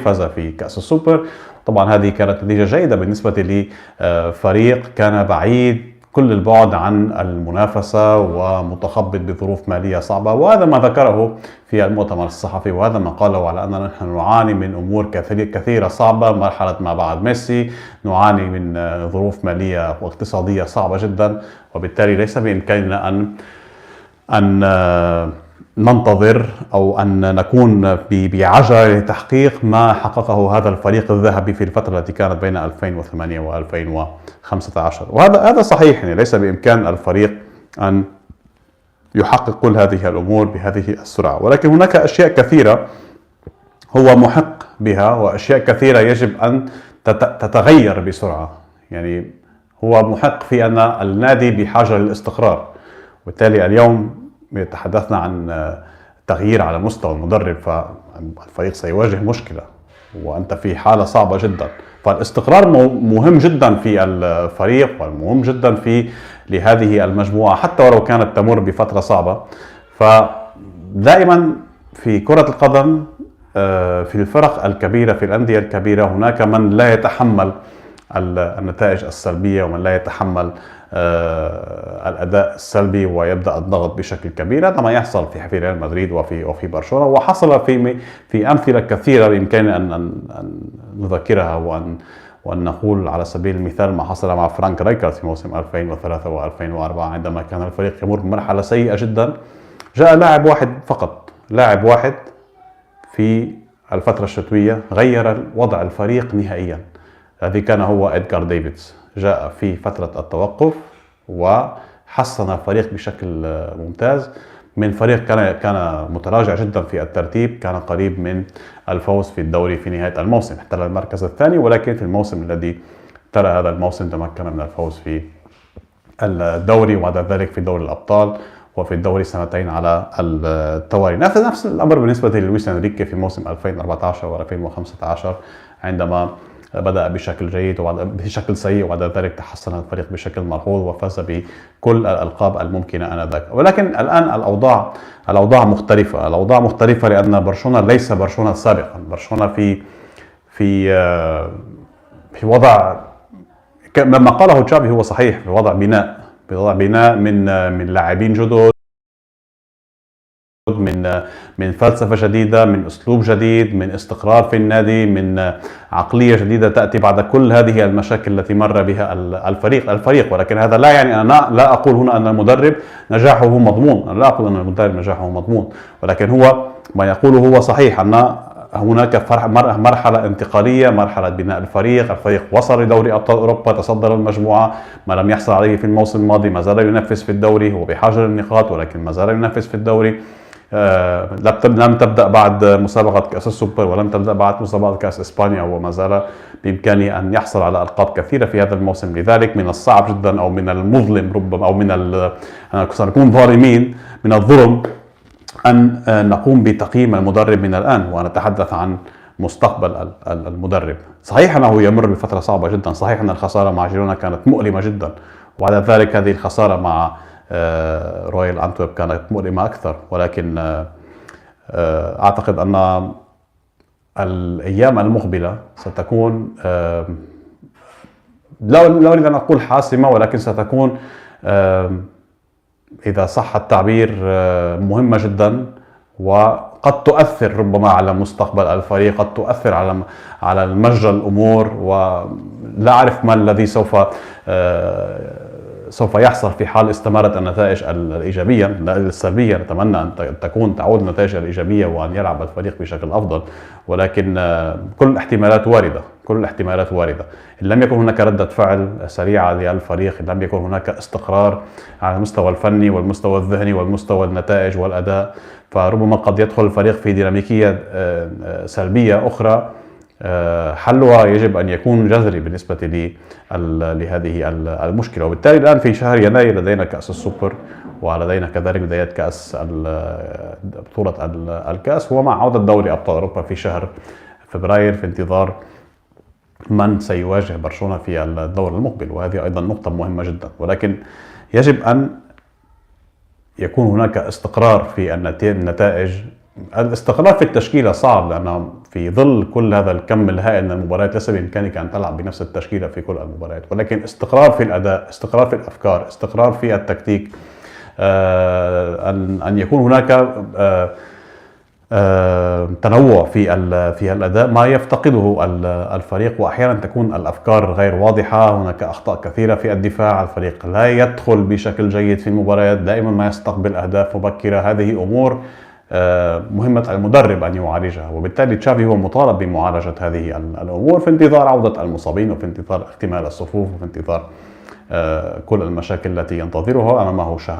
فاز في كأس السوبر. طبعا هذه كانت نتيجة جيدة بالنسبة لفريق كان بعيد كل البعد عن المنافسة ومتخبط بظروف مالية صعبة، وهذا ما ذكره في المؤتمر الصحفي، وهذا ما قاله على أننا نحن نعاني من أمور كثيرة صعبة. مرحلة ما بعد ميسي نعاني من ظروف مالية واقتصادية صعبة جدا، وبالتالي ليس بإمكاننا أن ننتظر أو أن نكون بعجلة لتحقيق ما حققه هذا الفريق الذهبي في الفترة التي كانت بين 2008 و2015. وهذا صحيح، يعني ليس بإمكان الفريق أن يحقق كل هذه الأمور بهذه السرعة، ولكن هناك أشياء كثيرة هو محق بها، وأشياء كثيرة يجب أن تتغير بسرعة. يعني هو محق في أن النادي بحاجة للاستقرار، وبالتالي اليوم تحدثنا عن تغيير على مستوى المدرب، فالفريق سيواجه مشكلة وأنت في حالة صعبة جدا. فالاستقرار مهم جدا في الفريق ومهم جدا لهذه المجموعة حتى ولو كانت تمر بفترة صعبة. فدائما في كرة القدم في الفرق الكبيرة في الأندية الكبيرة هناك من لا يتحمل النتائج السلبية ومن لا يتحمل الأداء السلبي ويبدأ الضغط بشكل كبير. هذا ما يحصل في ريال مدريد وفي برشلونة، وحصل في أمثلة كثيرة بإمكاننا أن نذكرها وأن نقول على سبيل المثال ما حصل مع فرانك رايكارد في موسم 2003 و2004 عندما كان الفريق يمر بمرحلة سيئة جدا. جاء لاعب واحد فقط، لاعب واحد في الفترة الشتوية غير وضع الفريق نهائيا. هذه كان هو إدغار ديفيدز، جاء في فترة التوقف وحسن الفريق بشكل ممتاز من فريق كان متراجع جدا في الترتيب، كان قريب من الفوز في الدوري في نهاية الموسم، احتل المركز الثاني، ولكن في الموسم الذي ترى هذا الموسم تمكن من الفوز في الدوري وبعد ذلك في دوري الأبطال وفي الدوري سنتين على التوالي. نفس الأمر بالنسبة للويس إنريكي في موسم 2014 و2015 عندما بدأ بشكل جيد وبشكل سيء وبعد ذلك تحسن الفريق بشكل ملحوظ وفاز بكل الألقاب الممكنة آنذاك. ولكن الآن الأوضاع مختلفة. الأوضاع مختلفة لأن برشلونة ليس برشلونة سابقا. برشلونة في وضع ما قاله تشافي هو صحيح، في وضع بناء من لاعبين جدد، من فلسفة جديدة، من أسلوب جديد، من استقرار في النادي، من عقلية جديدة تأتي بعد كل هذه المشاكل التي مر بها الفريق. ولكن هذا لا يعني أنا لا أقول هنا أن المدرب نجاحه مضمون، أنا لا أقول أن المدرب نجاحه مضمون، ولكن هو ما يقوله هو صحيح، أن هناك مرحلة انتقالية، مرحلة بناء الفريق وصل لدوري أبطال أوروبا، تصدر المجموعة، ما لم يحصل عليه في الموسم الماضي، ما زال ينافس في الدوري، هو بحاجة للنقاط ولكن ما زال ينافس في الدوري. لم تبدأ بعد مسابقة كأس السوبر ولم تبدأ بعد مسابقة كأس إسبانيا، وما زال بإمكانه أن يحصل على ألقاب كثيرة في هذا الموسم. لذلك من الصعب جدا أو من المظلم ربما أو سنكون ظالمين من الظلم أن نقوم بتقييم المدرب من الآن ونتحدث عن مستقبل المدرب. صحيح أنه يمر بفترة صعبة جدا، صحيح أن الخسارة مع جيرونا كانت مؤلمة جدا، وبعد ذلك هذه الخسارة مع رويال أنتورب كانت مؤلمة أكثر، ولكن أعتقد أن الأيام المقبلة ستكون لا أريد أن أقول حاسمة، ولكن ستكون إذا صح التعبير مهمة جدا، وقد تؤثر ربما على مستقبل الفريق، قد تؤثر على مجرى الأمور، ولا أعرف ما الذي سوف يحصل في حال استمرت النتائج الإيجابية. السلبية نتمنى أن تعود النتائج الإيجابية وأن يلعب الفريق بشكل أفضل، ولكن كل الاحتمالات واردة. إن لم يكن هناك ردة فعل سريعة للفريق، إن لم يكن هناك استقرار على المستوى الفني والمستوى الذهني والمستوى النتائج والأداء، فربما قد يدخل الفريق في ديناميكية سلبية أخرى. حلها يجب أن يكون جذري بالنسبة لهذه المشكلة. وبالتالي الآن في شهر يناير لدينا كأس السوبر، ولدينا كذلك بداية بطولة الكأس، ومع عودة دوري أبطال أوروبا في شهر فبراير في انتظار من سيواجه برشلونة في الدور المقبل، وهذه أيضا نقطة مهمة جدا. ولكن يجب أن يكون هناك استقرار في النتائج. الاستقرار في التشكيلة صعب، لأن في ظل كل هذا الكم الهائل من المباريات ليس بإمكانك أن تلعب بنفس التشكيلة في كل المباريات، ولكن استقرار في الأداء، استقرار في الأفكار، استقرار في التكتيك، أن يكون هناك تنوع في الأداء ما يفتقده الفريق. وأحيانا تكون الأفكار غير واضحة، هناك أخطاء كثيرة في الدفاع، الفريق لا يدخل بشكل جيد في المباريات، دائما ما يستقبل أهداف مبكرة. هذه أمور مهمة المدرب أن يعالجها، وبالتالي تشافي هو مطالب بمعالجة هذه الأمور في انتظار عودة المصابين، وفي انتظار اكتمال الصفوف، وفي انتظار كل المشاكل التي ينتظرها.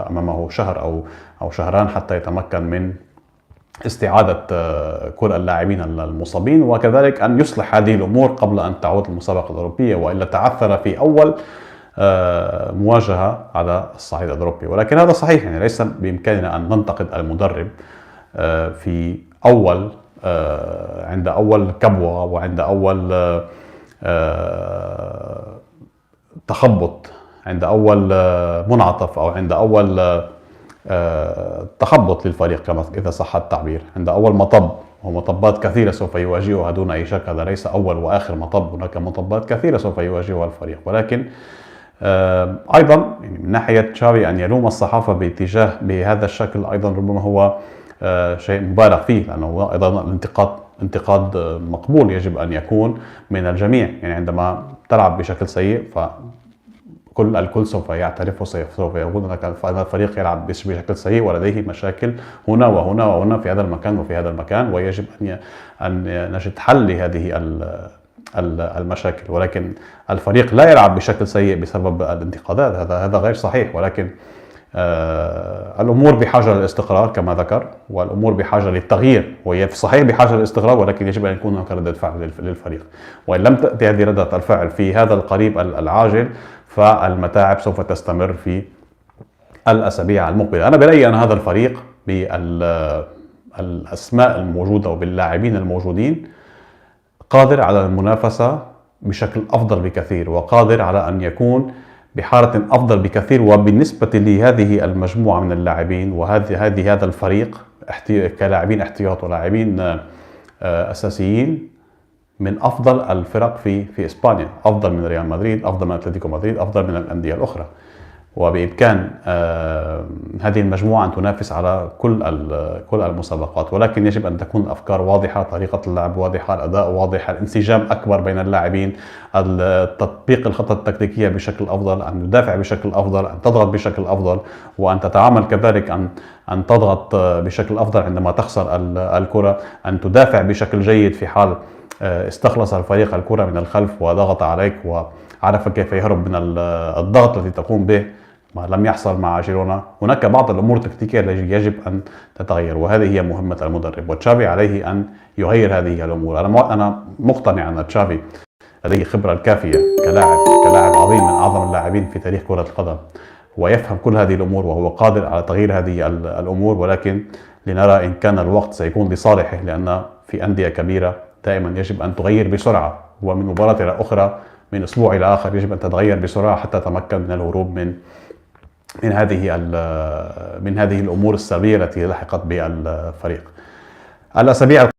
أمامه شهر أو شهران حتى يتمكن من استعادة كل اللاعبين المصابين، وكذلك أن يصلح هذه الأمور قبل أن تعود المسابقة الأوروبية، وإلا تعثر في أول مواجهة على الصعيد الأوروبي. ولكن هذا صحيح، يعني ليس بإمكاننا أن ننتقد المدرب في أول عند أول كبوة، وعند أول تخبط، عند أول منعطف، أو عند أول تخبط للفريق كما إذا صح التعبير، عند أول مطب. ومطبات كثيرة سوف يواجهها دون أي شك، هذا ليس أول وآخر مطب، هناك مطبات كثيرة سوف يواجهها الفريق. ولكن أيضا يعني من ناحية تشافي أن يلوم الصحافة بهذا الشكل أيضا ربما هو شيء مبالغ فيه، لأنه أيضا انتقاد مقبول يجب أن يكون من الجميع. يعني عندما تلعب بشكل سيء الكل سوف يعترف، وسوف يقول لك الفريق يلعب بشكل سيء ولديه مشاكل هنا وهنا وهنا في هذا المكان وفي هذا المكان، ويجب أن نجد حل لهذه المشاكل. ولكن الفريق لا يلعب بشكل سيء بسبب الانتقادات، هذا غير صحيح. ولكن الأمور بحاجة للاستقرار كما ذكر، والأمور بحاجة للتغيير، وهي صحيح بحاجة للاستقرار، ولكن يجب أن يكون هناك ردة فعل للفريق. وإن لم تأتي هذه ردة الفعل في هذا القريب العاجل، فالمتاعب سوف تستمر في الأسابيع المقبلة. أنا برأيي أن هذا الفريق بالأسماء الموجودة وباللاعبين الموجودين قادر على المنافسة بشكل أفضل بكثير، وقادر على أن يكون بحالة أفضل بكثير. وبالنسبة لهذه المجموعة من اللاعبين هذا الفريق كلاعبين احتياط ولاعبين أساسيين، من أفضل الفرق في إسبانيا، أفضل من ريال مدريد، أفضل من أتلتيكو مدريد، أفضل من الأندية الأخرى. وبإمكان هذه المجموعة أن تنافس على كل المسابقات، ولكن يجب أن تكون الأفكار واضحة، طريقة اللعب واضحة، الأداء واضح، الانسجام أكبر بين اللاعبين، تطبيق الخطة التكتيكية بشكل أفضل، أن ندافع بشكل أفضل، أن تضغط بشكل أفضل، وأن تتعامل كذلك أن تضغط بشكل أفضل عندما تخسر الكرة، أن تدافع بشكل جيد في حال استخلص الفريق الكرة من الخلف وضغط عليك وعرف كيف يهرب من الضغط الذي تقوم به، ما لم يحصل مع جيرونا. هناك بعض الأمور التكتيكية التي يجب أن تتغير، وهذه هي مهمة المدرب، وتشافي عليه أن يغير هذه الأمور. أنا مقتنع أن تشافي لديه خبرة الكافية كلاعب عظيم من أعظم اللاعبين في تاريخ كرة القدم، ويفهم كل هذه الأمور، وهو قادر على تغيير هذه الأمور. ولكن لنرى إن كان الوقت سيكون لصالحه، لأن في أندية كبيرة دائما يجب أن تغير بسرعة، ومن مباراة إلى أخرى، من أسبوع إلى آخر، يجب أن تتغير بسرعة حتى تتمكن من الهروب من هذه الأمور السلبية التي لحقت بالفريق. الأسابيع